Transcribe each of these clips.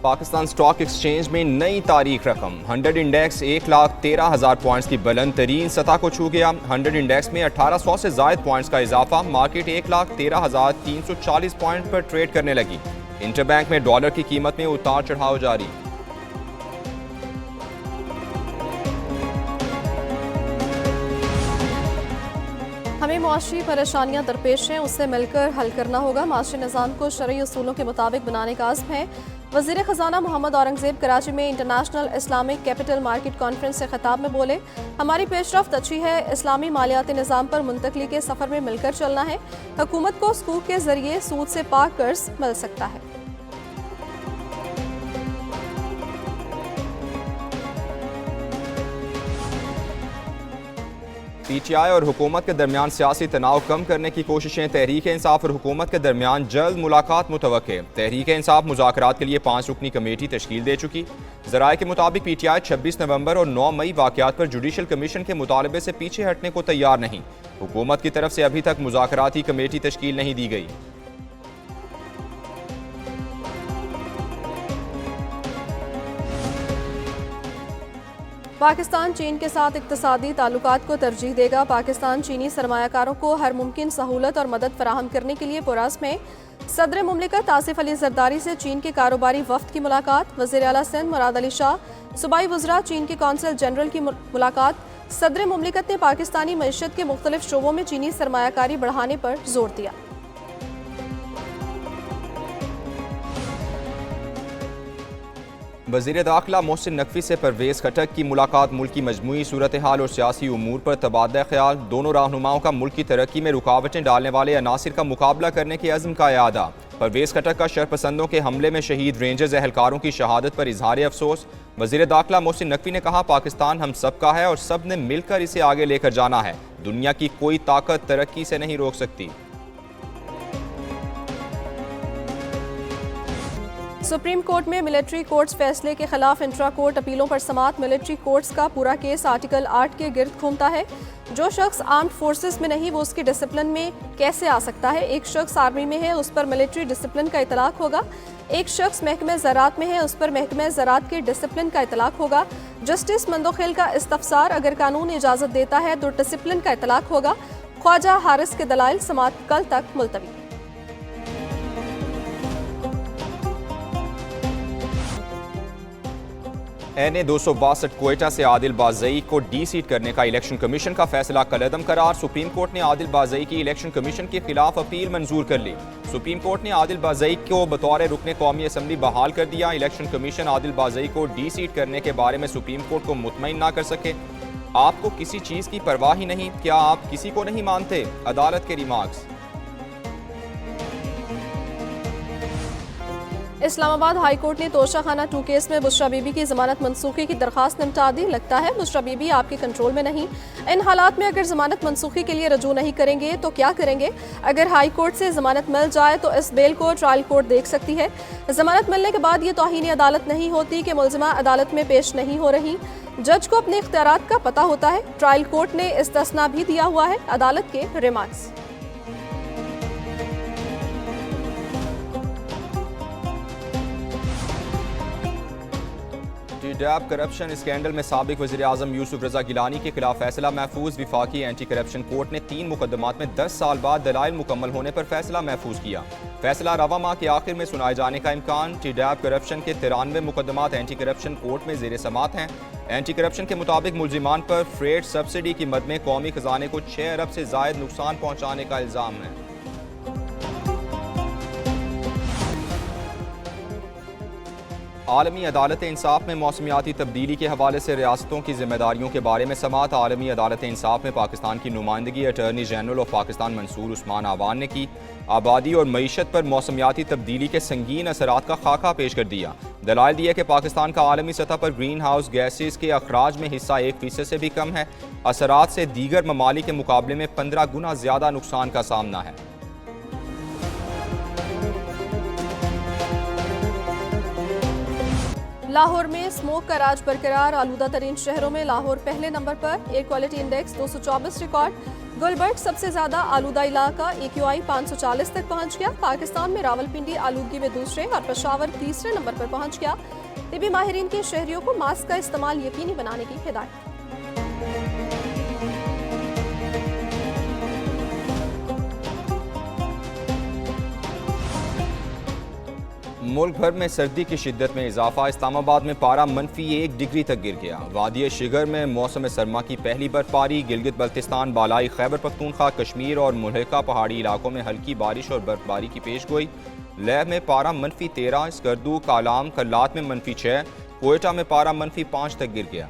Pakistan stock exchange में नई तारीख रकम 100 इंडेक्स 1,13,000 पॉइंट्स की बुलंद तरीन सतह को छू गया। 100 इंडेक्स में 1800 से जायद पॉइंट्स का इजाफा। मार्केट 1,13,340 पॉइंट पर ट्रेड करने लगी। इंटरबैंक में डॉलर की कीमत में उतार चढ़ाव जारी। हमें मुआशी परेशानियां दरपेश हैं, उससे मिलकर हल करना होगा। माशी निज़ाम को शरई उसूलों के मुताबिक बनाने का आज़्म है। वज़ीर ख़जाना मोहम्मद औरंगज़ेब कराची में international Islamic capital market conference से खिताब में बोले, हमारी पेशरफ्त अच्छी है। इस्लामी मालियाती निज़ाम पर मुंतकली के सफ़र में मिलकर चलना है। हुकूमत को सकूक के ज़रिए सूद से पाक कर्ज मिल सकता है। PTI और हुकूमत के दरमियान सियासी तनाव कम करने की कोशिशें। तहरीक इंसाफ और हुकूमत के दरमियान जल्द मुलाकात मुतवक्के। तहरीक इंसाफ मुज़ाकरात के लिए 5 रुकनी कमेटी तश्कील दे चुकी। ज़राए के मुताबिक PTI 26 नवंबर और 9 मई वाक़यात पर जुडिशल कमीशन के मुतालबे से पीछे हटने को तैयार नहीं। हुकूमत की तरफ से अभी तक मुज़ाकराती कमेटी तश्कील नहीं दी गई। पाकिस्तान चीन के साथ इक़्तिसादी ताल्लुकात को तरजीह देगा। पाकिस्तान चीनी सरमायाकारों को हर मुमकिन सहूलत और मदद फराहम करने के लिए पुरअज़्म है। सदर मुमलिकत आसिफ अली ज़रदारी से चीन के कारोबारी वफ़द की मुलाकात। वज़ीर आला सिंध मुराद अली शाह, सूबाई वज़रा, चीन के कौंसल जनरल की मुलाकात। सदर मुमलिकत ने पाकिस्तानी मईशत के मुख्तलिफ शोबों में चीनी सरमायाकारी बढ़ाने पर जोर दिया। वज़ीर दाखिला मोहसिन नकवी से परवेज़ खटक की मुलाकात। मुल्क की मजमूई सूरत हाल और सियासी उमूर पर तबादला ख्याल। दोनों रहनुमाओं का मुल्क की तरक्की में रुकावटें डालने वाले अनासिर का मुकाबला करने के अज़्म का इरादा। परवेज़ खटक का शरपसंदों के हमले में शहीद रेंजर्स एहलकारों की शहादत पर इजहार अफसोस। वज़ीर दाखिला मोहसिन नकवी ने कहा, पाकिस्तान हम सब का है और सब ने मिलकर इसे आगे लेकर जाना है। दुनिया की कोई ताकत तरक्की से नहीं रोक सकती। सुप्रीम कोर्ट में मिलिट्री कोर्ट्स फैसले के खिलाफ इंट्रा कोर्ट अपीलों पर समाअत। मिलिट्री कोर्ट्स का पूरा केस आर्टिकल 8 के गिर्द घूमता है। जो शख्स आर्म्ड फोर्सेस में नहीं वो उसकी डिसिप्लिन में कैसे आ सकता है। एक शख्स आर्मी में है, उस पर मिलिट्री डिसिप्लिन का इतलाक होगा। एक शख्स महकमे ज़राअत में है, उस पर महकमे ज़राअत के डिसिप्लिन का इतलाक होगा। जस्टिस मंदोखेल का इस्तफसार, अगर कानून इजाज़त देता है तो डिसिप्लिन का इतलाक होगा। ख्वाजा हारिस के दलाइल। समाअत कल तक मुलतवी। NA 262 क्वेटा से आदिल बाज़ई को डी सीट करने का इलेक्शन कमीशन का फैसला कलअदम करार। सुप्रीम कोर्ट ने आदिल बाज़ई की इलेक्शन कमीशन के खिलाफ अपील मंजूर कर ली। सुप्रीम कोर्ट ने आदिल बाज़ई को बतौर रुकने कौमी असम्बली बहाल कर दिया। इलेक्शन कमीशन आदिल बाज़ई को डी सीट करने के बारे में सुप्रीम कोर्ट को मुतमईन ना कर सके। आपको किसी चीज़ की परवाह ही नहीं, क्या आप किसी को नहीं मानते? अदालत के रिमार्क्स। इस्लामाबाद हाई कोर्ट ने तोशाखाना 2 केस में बुशरा बीबी की जमानत मनसूखी की दरखास्त निपटा दी। लगता है बुशरा बीबी आपके कंट्रोल में नहीं। इन हालात में अगर जमानत मनसूखी के लिए रजू नहीं करेंगे तो क्या करेंगे? अगर हाई कोर्ट से जमानत मिल जाए तो इस बेल को ट्रायल कोर्ट देख सकती है। जमानत मिलने के बाद ये तौहीन अदालत नहीं होती कि मुलजिमा अदालत में पेश नहीं हो रही। जज को अपने इख्तियारात का पता होता है। ट्रायल कोर्ट ने इस्तिस्ना भी दिया हुआ है। अदालत के रिमार्क्स। डैब करप्शन स्कैंडल में साबिक वज़ीर आज़म यूसुफ रज़ा गिलानी के खिलाफ फैसला महफूज। विफाकी एंटी करप्शन कोर्ट ने 3 मुकदमात में 10 साल बाद दलाइल मुकम्मल होने पर फैसला महफूज किया। फैसला रवा माह के आखिर में सुनाए जाने का इम्कान। डैब करप्शन के 93 मुकदमात एंटी करप्शन कोर्ट में ज़ेर समात हैं। एंटी करप्शन के मुताबिक मुलजिमान पर फ्रेट सब्सिडी की मद में कौमी खजाने को 6 अरब से जायद नुकसान पहुँचाने का इल्ज़ाम है। आलमी अदालत इंसाफ में मौसमियाती तब्दीली के हवाले से रियासतों की जिम्मेदारियों के बारे में समाअत। आलमी अदालत इंसाफ में पाकिस्तान की नुमाइंदगी attorney general of Pakistan Mansoor Usman Awan ने की। आबादी और मईशत पर मौसमियाती तब्दीली के संगीन असरात का खाका पेश कर दिया। दलाइल दिया कि पाकिस्तान का आलमी सतह पर ग्रीन हाउस गैसेज के अखराज में हिस्सा 1% से भी कम है। असरात से दीगर ममालिक के मुकाबले में 15 गुना ज़्यादा नुकसान का सामना है। लाहौर में स्मोक का राज बरकरार। आलूदा तरीन शहरों में लाहौर पहले नंबर पर। Air quality index 224 record. Gulberg सबसे ज्यादा आलूदा इलाका, AQI 540 तक पहुंच गया। पाकिस्तान में रावलपिंडी आलूदगी में दूसरे और पेशावर तीसरे नंबर पर पहुंच गया। तिबी माहिरीन के शहरियों को मास्क का इस्तेमाल यकीनी बनाने की हिदायत। मुल्क भर में सर्दी की शिद्दत में इजाफा। इस्लामाबाद में पारा -1 डिग्री तक गिर गया। वादी शिगर में मौसम सरमा की पहली बर्फबारी। गिलगित बल्तिस्तान, बालाई खैबर पख्तूनख्वा, कश्मीर और मुल्हिका पहाड़ी इलाकों में हल्की बारिश और बर्फबारी की पेशगोई। लेह में पारा -13, स्कर्दू, कालाम, कल्लात में -6, कोयटा में पारा -5 तक गिर गया।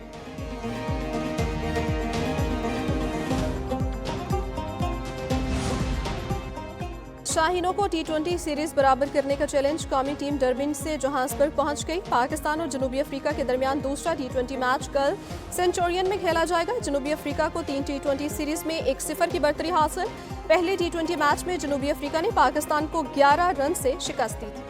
शाहीनों को T20 सीरीज बराबर करने का चैलेंज। कौमी टीम डरबिन से जोहान्सबर्ग पहुंच गई। पाकिस्तान और जनूबी अफ्रीका के दरमियान दूसरा T20 मैच कल सेंचुरियन में खेला जाएगा। जनूबी अफ्रीका को 3 T20 सीरीज में 1-0 की बढ़तरी हासिल। पहले T20 मैच में जनूबी अफ्रीका ने पाकिस्तान को 11 रन से शिकस्त दी थी।